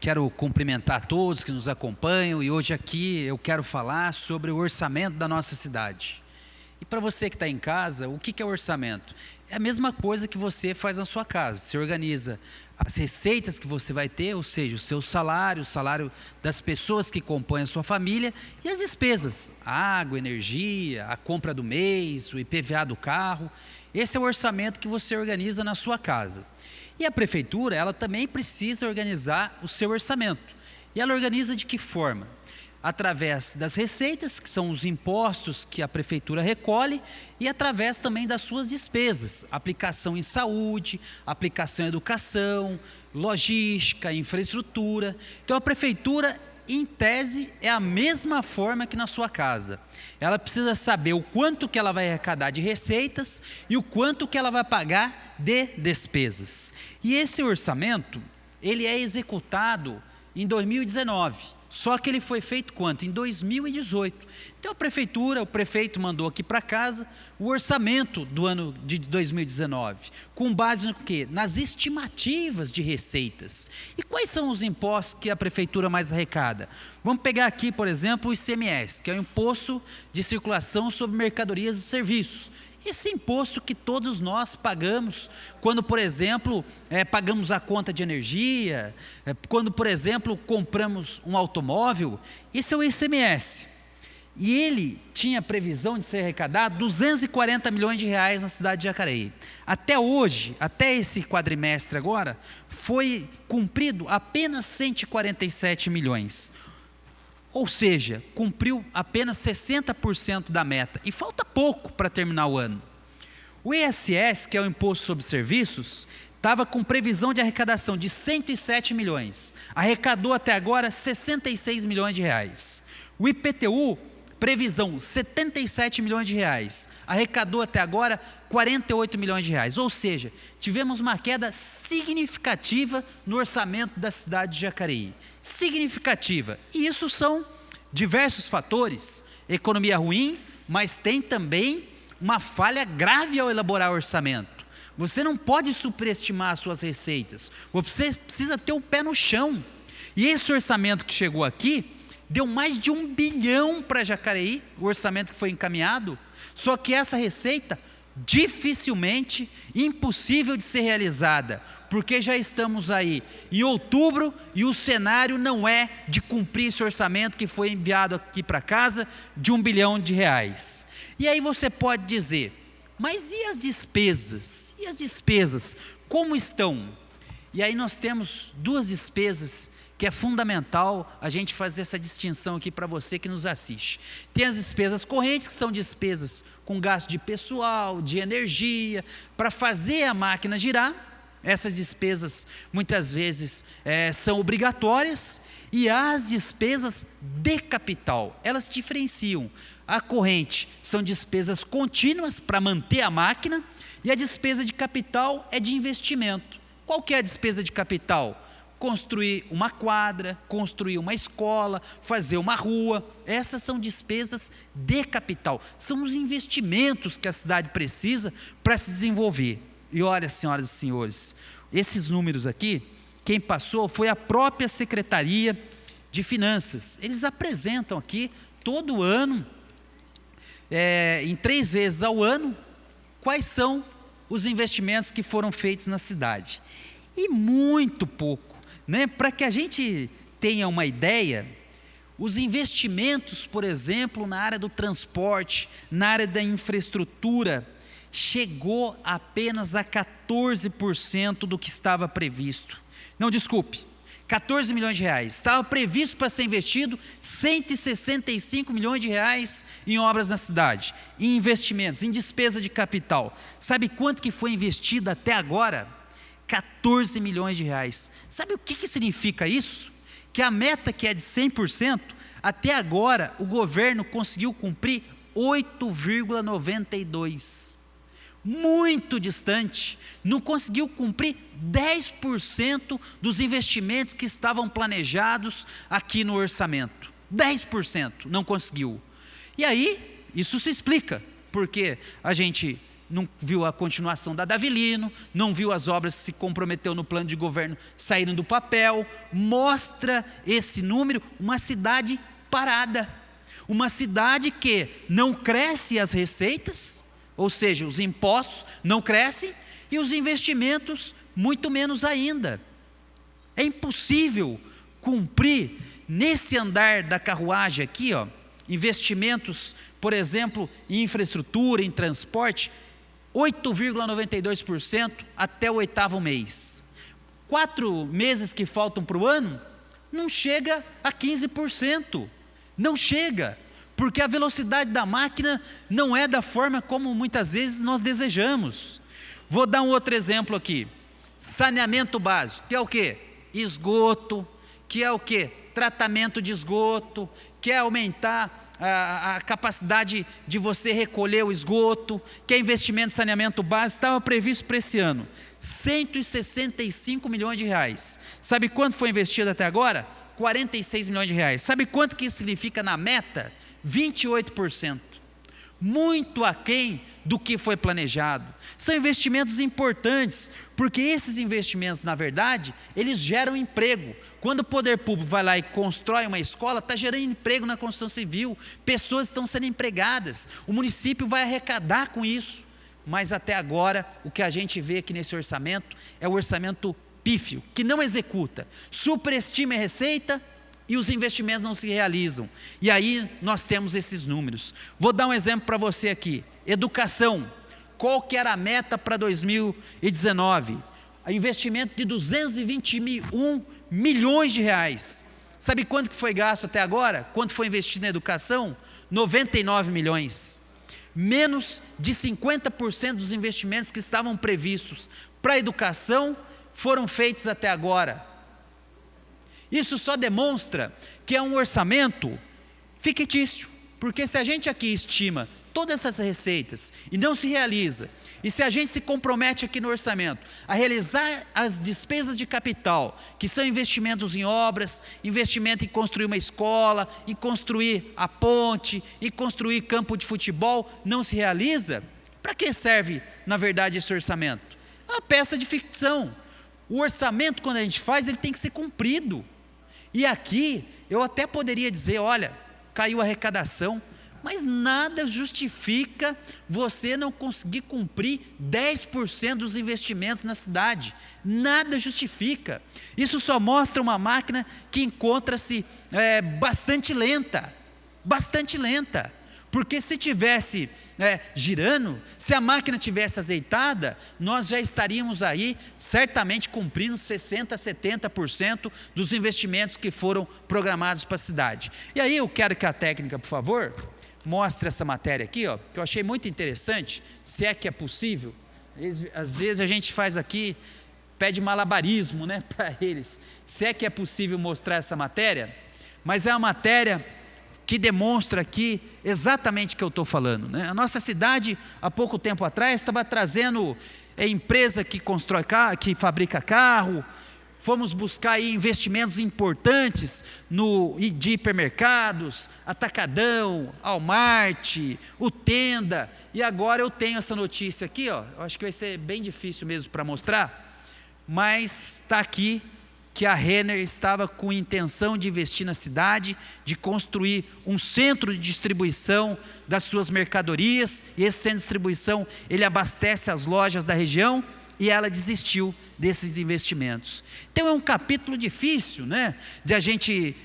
Quero cumprimentar todos que nos acompanham e hoje aqui eu quero falar sobre o orçamento da nossa cidade. E para você que está em casa, o que é orçamento? É a mesma coisa que você faz na sua casa. Você organiza as receitas que você vai ter, ou seja, o seu salário, o salário das pessoas que compõem a sua família e as despesas, água, energia, a compra do mês, o IPVA do carro. Esse é o orçamento que você organiza na sua casa. E a prefeitura, ela também precisa organizar o seu orçamento. E ela organiza de que forma? Através das receitas, que são os impostos que a prefeitura recolhe, e através também das suas despesas, aplicação em saúde, aplicação em educação, logística, infraestrutura. Então a prefeitura, em tese, é a mesma forma que na sua casa. Ela precisa saber o quanto que ela vai arrecadar de receitas e o quanto que ela vai pagar de despesas. E esse orçamento, ele é executado em 2019. Só que ele foi feito quanto? Em 2018. Então a prefeitura, o prefeito mandou aqui para casa o orçamento do ano de 2019, com base no quê? Nas estimativas de receitas. E quais são os impostos que a prefeitura mais arrecada? Vamos pegar aqui, por exemplo, o ICMS, que é o Imposto de Circulação sobre Mercadorias e Serviços. Esse imposto que todos nós pagamos quando, por exemplo, pagamos a conta de energia, quando, por exemplo, compramos um automóvel, esse é o ICMS. E ele tinha previsão de ser arrecadado 240 milhões de reais na cidade de Jacareí. Até hoje, até esse quadrimestre agora, foi cumprido apenas 147 milhões. Ou seja, cumpriu apenas 60% da meta. E falta pouco para terminar o ano. O ISS, que é o Imposto sobre Serviços, estava com previsão de arrecadação de 107 milhões. Arrecadou até agora 66 milhões de reais. O IPTU, previsão 77 milhões de reais. Arrecadou até agora 48 milhões de reais. Ou seja, tivemos uma queda significativa no orçamento da cidade de Jacareí. Significativa. E isso são diversos fatores. Economia ruim, mas tem também uma falha grave ao elaborar o orçamento. Você não pode superestimar as suas receitas. Você precisa ter o pé no chão. E esse orçamento que chegou aqui deu mais de 1 bilhão para Jacareí, o orçamento que foi encaminhado. Só que essa receita dificilmente, impossível de ser realizada, porque já estamos aí em outubro e o cenário não é de cumprir esse orçamento que foi enviado aqui para casa de 1 bilhão de reais. E aí você pode dizer, mas e as despesas? E as despesas, como estão? E aí nós temos duas despesas que é fundamental a gente fazer essa distinção aqui para você que nos assiste. Tem as despesas correntes, que são despesas com gasto de pessoal, de energia, para fazer a máquina girar. Essas despesas muitas vezes são obrigatórias. E as despesas de capital, elas diferenciam. A corrente são despesas contínuas para manter a máquina e a despesa de capital é de investimento. Qual que é a despesa de capital? Construir uma quadra, construir uma escola, fazer uma rua. Essas são despesas de capital. São os investimentos que a cidade precisa para se desenvolver. E olha, senhoras e senhores, esses números aqui, quem passou foi a própria Secretaria de Finanças. Eles apresentam aqui todo ano, em 3 vezes ao ano, quais são os investimentos que foram feitos na cidade. E muito pouco. Para que a gente tenha uma ideia, os investimentos, por exemplo, na área do transporte, na área da infraestrutura, chegou apenas a 14% do que estava previsto. Não, desculpe, 14 milhões de reais. Estava previsto para ser investido 165 milhões de reais em obras na cidade, em investimentos, em despesa de capital. Sabe quanto que foi investido até agora? 14 milhões de reais. Sabe o que significa isso? Que a meta que é de 100%, até agora o governo conseguiu cumprir 8,92%. Muito distante. Não conseguiu cumprir 10% dos investimentos que estavam planejados aqui no orçamento. 10% não conseguiu. E aí, isso se explica, porque a gente não viu a continuação da Davilino, não viu as obras que se comprometeu no plano de governo saírem do papel. Mostra esse número uma cidade parada, uma cidade que não cresce as receitas, ou seja, os impostos não crescem e os investimentos muito menos ainda. É impossível cumprir nesse andar da carruagem aqui, ó, investimentos, por exemplo, em infraestrutura, em transporte, 8,92% até o 8º mês. 4 meses que faltam para o ano, não chega a 15%. Não chega, porque a velocidade da máquina não é da forma como muitas vezes nós desejamos. Vou dar um outro exemplo aqui. Saneamento básico, que é o quê? Esgoto, que é o quê? Tratamento de esgoto, que é aumentar a capacidade de você recolher o esgoto, que é investimento em saneamento básico. Estava previsto para esse ano 165 milhões de reais. Sabe quanto foi investido até agora? 46 milhões de reais. Sabe quanto que isso significa na meta? 28%. Muito aquém do que foi planejado. São investimentos importantes, porque esses investimentos, na verdade, eles geram emprego. Quando o poder público vai lá e constrói uma escola, está gerando emprego na construção civil, pessoas estão sendo empregadas, o município vai arrecadar com isso. Mas até agora, o que a gente vê aqui nesse orçamento é o orçamento pífio, que não executa, superestima a receita e os investimentos não se realizam. E aí nós temos esses números. Vou dar um exemplo para você aqui. Educação. Qual que era a meta para 2019? Investimento de 221 milhões de reais. Sabe quanto que foi gasto até agora? Quanto foi investido na educação? 99 milhões. Menos de 50% dos investimentos que estavam previstos para a educação foram feitos até agora. Isso só demonstra que é um orçamento fictício, porque se a gente aqui estima todas essas receitas e não se realiza, e se a gente se compromete aqui no orçamento a realizar as despesas de capital, que são investimentos em obras, investimento em construir uma escola, em construir a ponte, em construir campo de futebol, não se realiza, para que serve, na verdade, esse orçamento? É uma peça de ficção. O orçamento, quando a gente faz, ele tem que ser cumprido. E aqui, eu até poderia dizer, olha, caiu a arrecadação, mas nada justifica você não conseguir cumprir 10% dos investimentos na cidade. Nada justifica. Isso só mostra uma máquina que encontra-se bastante lenta. Bastante lenta. Porque se tivesse girando, se a máquina tivesse azeitada, nós já estaríamos aí certamente cumprindo 60%, 70% dos investimentos que foram programados para a cidade. E aí eu quero que a técnica, por favor, mostre essa matéria aqui, ó, que eu achei muito interessante, se é que é possível. Às vezes a gente faz aqui, pede malabarismo, né, para eles, se é que é possível mostrar essa matéria, mas é uma matéria que demonstra aqui exatamente o que eu estou falando, né? A nossa cidade, há pouco tempo atrás, estava trazendo empresa que constrói carro, que fabrica carro, fomos buscar aí investimentos importantes de hipermercados, Atacadão, Walmart, o Tenda, e agora eu tenho essa notícia aqui, ó, eu acho que vai ser bem difícil mesmo para mostrar, mas está aqui, que a Renner estava com intenção de investir na cidade, de construir um centro de distribuição das suas mercadorias, e esse centro de distribuição, ele abastece as lojas da região, e ela desistiu desses investimentos. Então é um capítulo difícil, né, de a gente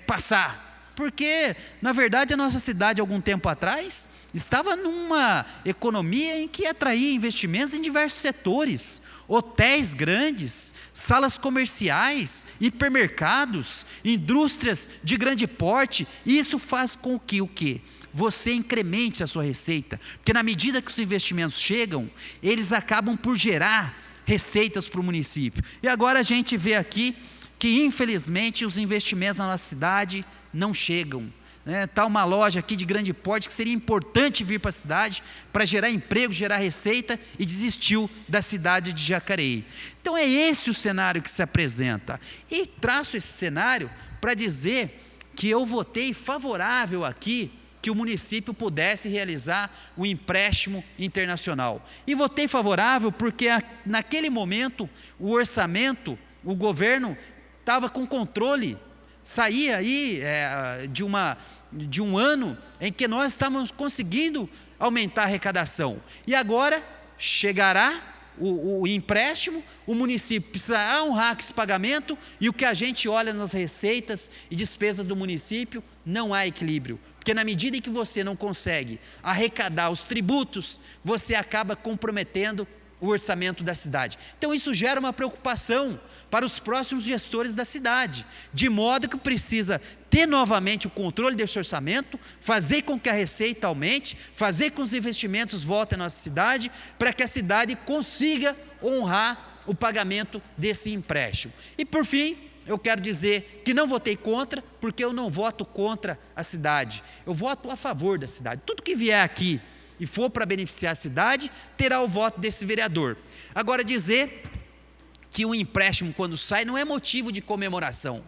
passar, porque na verdade a nossa cidade algum tempo atrás estava numa economia em que atraía investimentos em diversos setores, hotéis grandes, salas comerciais, hipermercados, indústrias de grande porte, e isso faz com que o quê? Você incremente a sua receita, porque na medida que os investimentos chegam, eles acabam por gerar receitas para o município. E agora a gente vê aqui que infelizmente os investimentos na nossa cidade não chegam. Está uma loja aqui de grande porte que seria importante vir para a cidade para gerar emprego, gerar receita, e desistiu da cidade de Jacareí. Então é esse o cenário que se apresenta, e traço esse cenário para dizer que eu votei favorável aqui que o município pudesse realizar o empréstimo internacional. E votei favorável porque naquele momento o orçamento, o governo estava com controle, saía aí de um ano em que nós estávamos conseguindo aumentar a arrecadação. E agora chegará o empréstimo, o município precisará honrar com esse pagamento, e o que a gente olha nas receitas e despesas do município, não há equilíbrio. Porque na medida em que você não consegue arrecadar os tributos, você acaba comprometendo o orçamento da cidade. Então isso gera uma preocupação para os próximos gestores da cidade, de modo que precisa ter novamente o controle desse orçamento, fazer com que a receita aumente, fazer com que os investimentos voltem à nossa cidade, para que a cidade consiga honrar o pagamento desse empréstimo. E por fim, eu quero dizer que não votei contra, porque eu não voto contra a cidade, eu voto a favor da cidade. Tudo que vier aqui e for para beneficiar a cidade, terá o voto desse vereador. Agora, dizer que o empréstimo, quando sai, não é motivo de comemoração,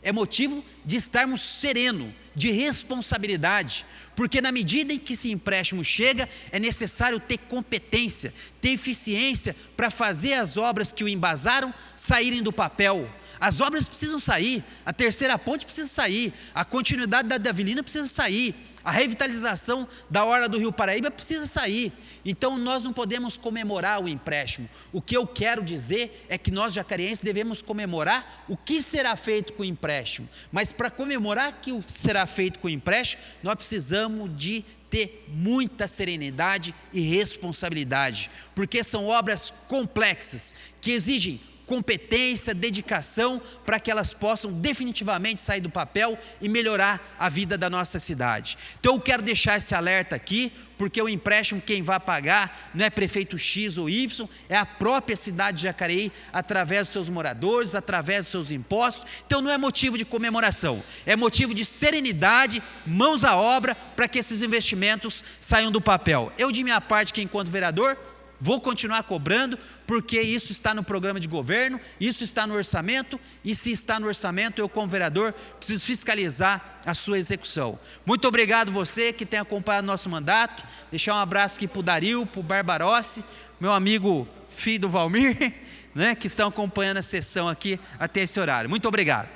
é motivo de estarmos serenos, de responsabilidade, porque na medida em que esse empréstimo chega, é necessário ter competência, ter eficiência para fazer as obras que o embasaram saírem do papel. As obras precisam sair, a terceira ponte precisa sair, a continuidade da Avelina precisa sair, a revitalização da orla do Rio Paraíba precisa sair. Então nós não podemos comemorar o empréstimo. O que eu quero dizer é que nós jacareenses devemos comemorar o que será feito com o empréstimo. Mas para comemorar o que será feito com o empréstimo, nós precisamos de ter muita serenidade e responsabilidade, porque são obras complexas que exigem competência, dedicação, para que elas possam definitivamente sair do papel e melhorar a vida da nossa cidade. Então eu quero deixar esse alerta aqui, porque o empréstimo quem vai pagar não é prefeito X ou Y, é a própria cidade de Jacareí, através dos seus moradores, através dos seus impostos. Então não é motivo de comemoração, é motivo de serenidade, mãos à obra, para que esses investimentos saiam do papel. Eu, de minha parte, que enquanto vereador, vou continuar cobrando, porque isso está no programa de governo, isso está no orçamento, e se está no orçamento, eu como vereador preciso fiscalizar a sua execução. Muito obrigado você que tem acompanhado nosso mandato, deixar um abraço aqui para o Dario, para o Barbarossi, meu amigo filho do Valmir, né, que estão acompanhando a sessão aqui até esse horário. Muito obrigado.